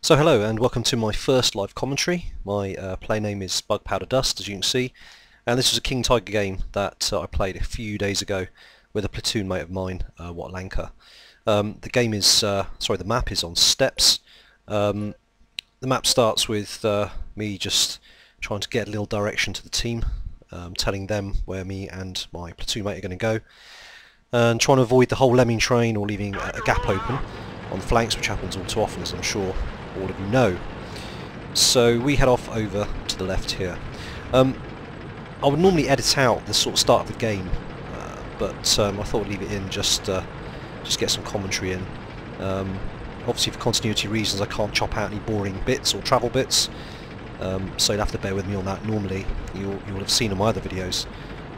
So hello and welcome to my first live commentary. My play name is Bug Powder Dust, as you can see, and this was a King Tiger game that I played a few days ago with a platoon mate of mine, Wotlankor. The game is, the map is on steps. The map starts with me just trying to get a little direction to the team, telling them where me and my platoon mate are going to go, and trying to avoid the whole lemming train or leaving a gap open on the flanks, which happens all too often, as I'm sure all of you know. So we head off over to the left here. I would normally edit out the sort of start of the game, but I thought I'd leave it in just get some commentary in. Obviously for continuity reasons I can't chop out any boring bits or travel bits, so you'll have to bear with me on that. Normally you will have seen in my other videos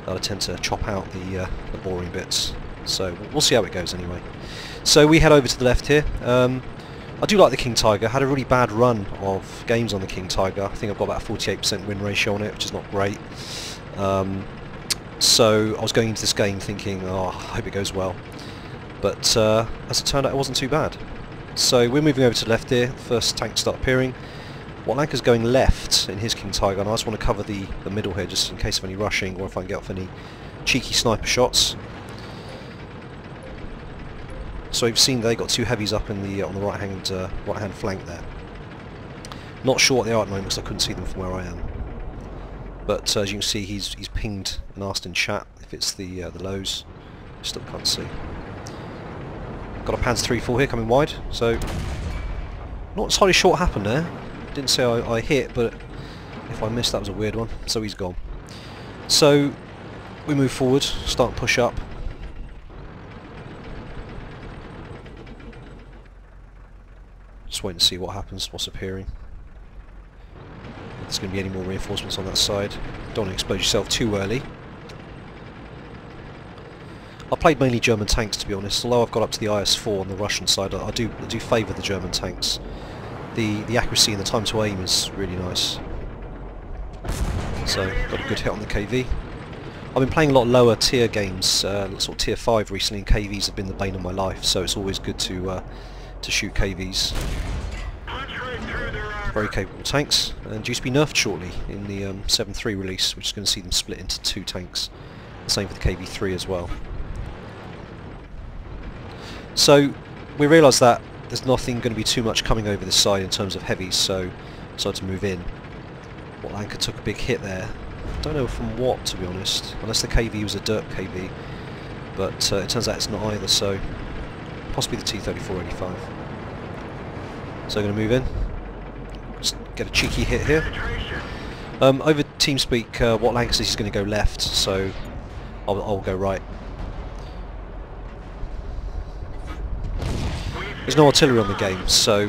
that I tend to chop out the boring bits, so we'll see how it goes anyway. So we head over to the left here. I do like the King Tiger. I had a really bad run of games on the King Tiger. I think I've got about a 48% win ratio on it, which is not great. So I was going into this game thinking, oh, I hope it goes well. But as it turned out, it wasn't too bad. So we're moving over to the left here. First tanks start appearing. Wotlankor's going left in his King Tiger, and I just want to cover the middle here just in case of any rushing or if I can get off any cheeky sniper shots. So we've seen they got two heavies up in the on the right hand flank there. Not sure what they are at the moment because I couldn't see them from where I am. But as you can see, he's pinged and asked in chat if it's the lows. Still can't see. Got a Panzer 3-4 here coming wide. So not entirely sure what happened there. Didn't say I hit, but if I missed, that was a weird one. So he's gone. So we move forward, start and push up. Just wait and see what happens, what's appearing. If there's going to be any more reinforcements on that side. Don't want to expose yourself too early. I played mainly German tanks, to be honest. Although I've got up to the IS-4 on the Russian side, I do favour the German tanks. The accuracy and the time to aim is really nice. So got a good hit on the KV. I've been playing a lot lower tier games, sort of tier 5 recently, and KVs have been the bane of my life. So it's always good to shoot KVs. Very capable tanks, and due to be nerfed shortly in the 7.3 release, which is going to see them split into two tanks. The same for the KV3 as well. So we realise that there's nothing going to be too much coming over this side in terms of heavies, so decided to move in. Wotlankor took a big hit there. Don't know from what, to be honest, unless the KV was a dirt KV, but it turns out it's not either, so possibly the T-34-85. So I'm going to move in, just get a cheeky hit here. Over TeamSpeak, Wotlankor says he's going to go left, so I'll go right. There's no artillery on the game, so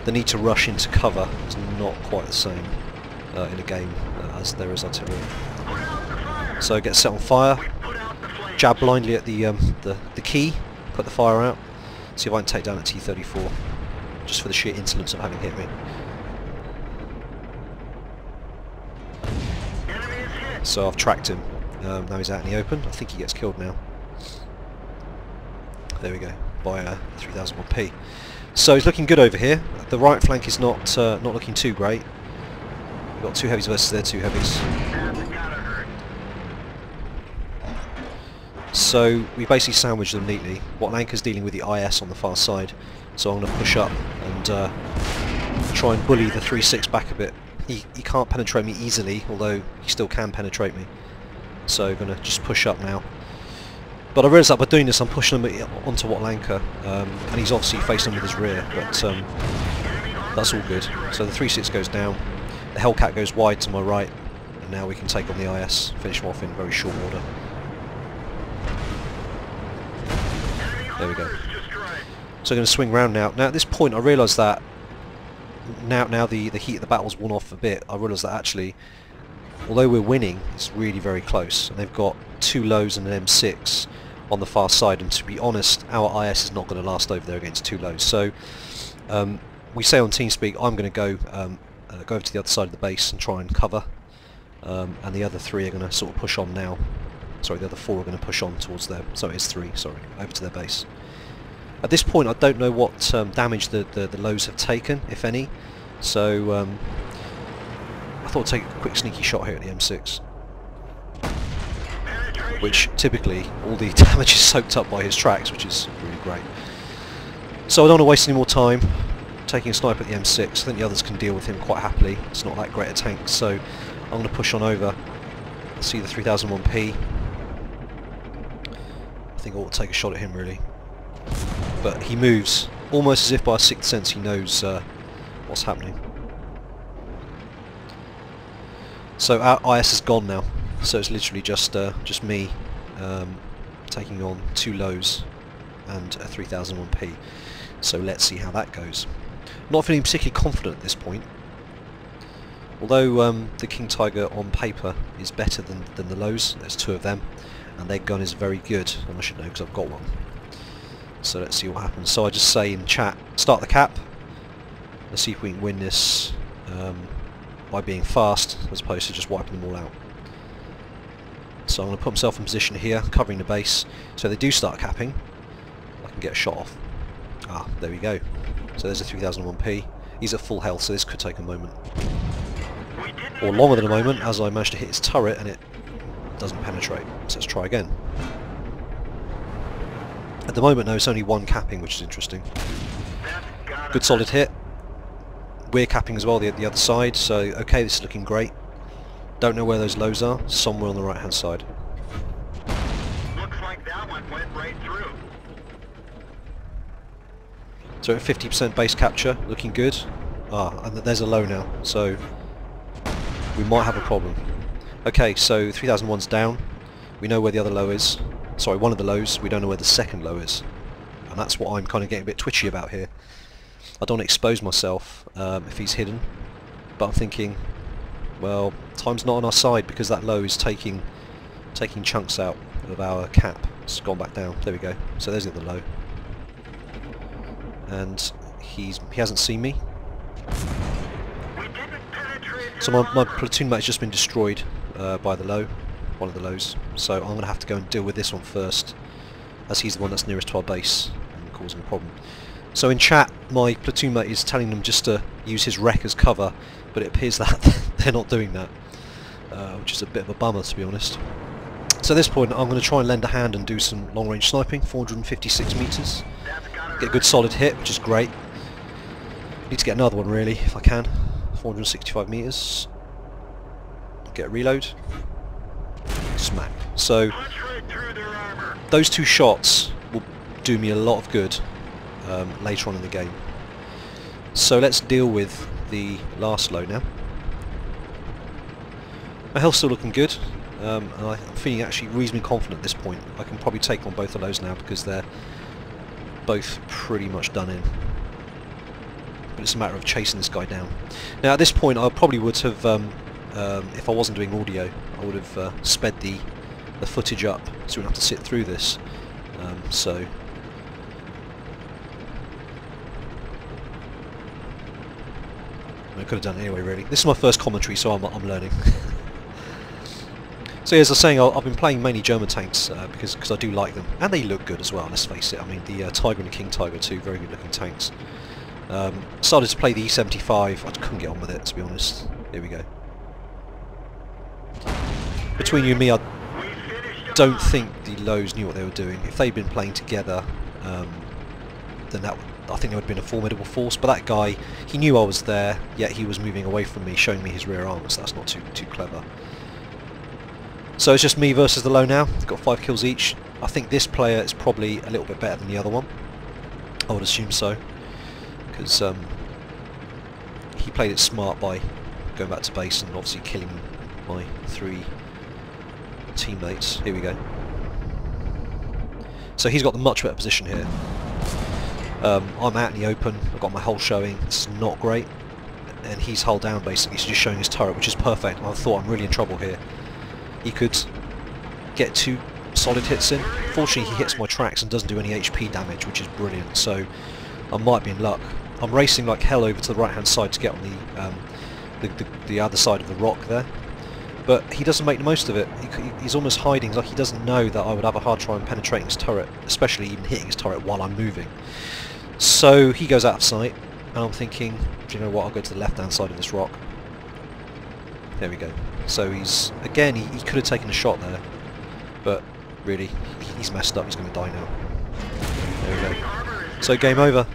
the need to rush into cover is not quite the same in a game as there is artillery. So get set on fire, jab blindly at the key, put the fire out, see if I can take down a T-34, just for the sheer insolence of having hit me. So I've tracked him, now he's out in the open. I think he gets killed now. There we go, by 3001p. So he's looking good over here. The right flank is not looking too great. We've got two heavies versus their two heavies. So we basically sandwiched them neatly. Wotlankor's dealing with the IS on the far side, so I'm going to push up and try and bully the 3.6 back a bit. He can't penetrate me easily, although he still can penetrate me. So I'm going to just push up now. But I realise that by doing this I'm pushing him onto Wotlankor, and he's obviously facing him with his rear, but that's all good. So the 3.6 goes down, the Hellcat goes wide to my right, and now we can take on the IS, finish him off in very short order. There we go. So I'm going to swing round now. Now at this point I realise that now the heat of the battle's worn off a bit. I realise that actually, although we're winning, it's really very close, and they've got two lows and an M6 on the far side, and to be honest our IS is not going to last over there against two lows. So we say on TeamSpeak I'm going to go over to the other side of the base and try and cover, and the other three are going to sort of push on now. Sorry, the other four are going to push on towards their, so it's three, sorry, over to their base. At this point I don't know what damage the lows have taken, if any, so I thought I'd take a quick sneaky shot here at the M6, which typically all the damage is soaked up by his tracks, which is really great. So I don't want to waste any more time taking a sniper at the M6. I think the others can deal with him quite happily. It's not that great a tank, so I'm going to push on over. See the 3001P. I think I ought to take a shot at him really. But he moves almost as if by a sixth sense he knows what's happening. So our IS is gone now. So it's literally just me taking on 2 lows and a 3001P. So let's see how that goes. Not feeling particularly confident at this point. Although the King Tiger on paper is better than the lows, there's 2 of them, and their gun is very good, and I should know because I've got one. So let's see what happens. So I just say in chat, start the cap. Let's see if we can win this by being fast as opposed to just wiping them all out. So I'm going to put myself in position here, covering the base, so they do start capping. I can get a shot off. Ah, there we go. So there's a 3001P. He's at full health, so this could take a moment. Or longer than a moment, as I managed to hit his turret and it doesn't penetrate. So let's try again. At the moment, no, it's only 1 capping, which is interesting. Good solid hit. We're capping as well, the other side, so okay, this is looking great. Don't know where those lows are, somewhere on the right hand side. Looks like that one went right through. So at 50% base capture, looking good. Ah, and there's a low now, so we might have a problem. Okay, so 3001's down. We know where the other low is. Sorry, one of the lows. We don't know where the second low is. And that's what I'm kind of getting a bit twitchy about here. I don't want to expose myself if he's hidden. But I'm thinking, well, time's not on our side because that low is taking chunks out of our cap. It's gone back down. There we go. So there's the other low. And he hasn't seen me. So my platoon mate has just been destroyed by the low, one of the lows. So I'm going to have to go and deal with this one first, as he's the one that's nearest to our base and causing a problem. So in chat, my platoon mate is telling them just to use his wreck as cover, but it appears that they're not doing that, which is a bit of a bummer, to be honest. So at this point, I'm going to try and lend a hand and do some long-range sniping, 456 meters. Get a good solid hit, which is great. Need to get another one really, if I can. 465 meters. Get a reload. Smack. So those 2 shots will do me a lot of good later on in the game. So let's deal with the last low now. My health's still looking good, and I'm feeling actually reasonably confident at this point. I can probably take on both of those now because they're both pretty much done in. But it's a matter of chasing this guy down. Now at this point I probably would have, if I wasn't doing audio, I would have sped the footage up so we don't have to sit through this. So I could have done it anyway really. This is my first commentary, so I'm learning. So yeah, as I was saying, I've been playing mainly German tanks because I do like them, and they look good as well, let's face it. I mean, the Tiger and the King Tiger, 2 very good looking tanks. Started to play the E75, I couldn't get on with it, to be honest. Here we go. Between you and me, I don't think the lows knew what they were doing. If they'd been playing together, then I think there would have been a formidable force, but that guy, he knew I was there, yet he was moving away from me, showing me his rear armour, so that's not too clever. So it's just me versus the low now. Got 5 kills each. I think this player is probably a little bit better than the other one. I would assume so, because he played it smart by going back to base and obviously killing my 3 teammates. Here we go. So he's got the much better position here. I'm out in the open. I've got my hull showing. This is not great, and he's hull down basically. He's just showing his turret, which is perfect. I thought I'm really in trouble here. He could get 2 solid hits in. Fortunately, he hits my tracks and doesn't do any HP damage, which is brilliant. So I might be in luck. I'm racing like hell over to the right-hand side to get on the other side of the rock there. but he doesn't make the most of it. He's almost hiding, like he doesn't know that I would have a hard time penetrating his turret, especially even hitting his turret while I'm moving. So he goes out of sight, and I'm thinking, do you know what, I'll go to the left-hand side of this rock. There we go. So he's, again, he could have taken a shot there, but really, he's messed up, he's going to die now. There we go. So game over.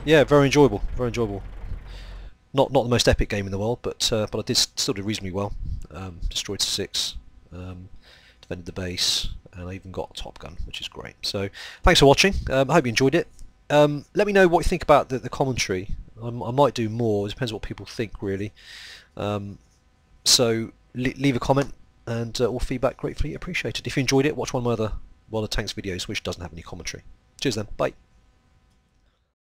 Yeah, very enjoyable, very enjoyable. Not the most epic game in the world, but I did still did reasonably well. Destroyed 6, defended the base, and I even got a Top Gun, which is great. So thanks for watching. I hope you enjoyed it. Let me know what you think about the commentary. I might do more. It depends on what people think, really. So leave a comment, and all feedback gratefully appreciated. If you enjoyed it, watch one of my other World of Tanks videos which doesn't have any commentary. Cheers then. Bye.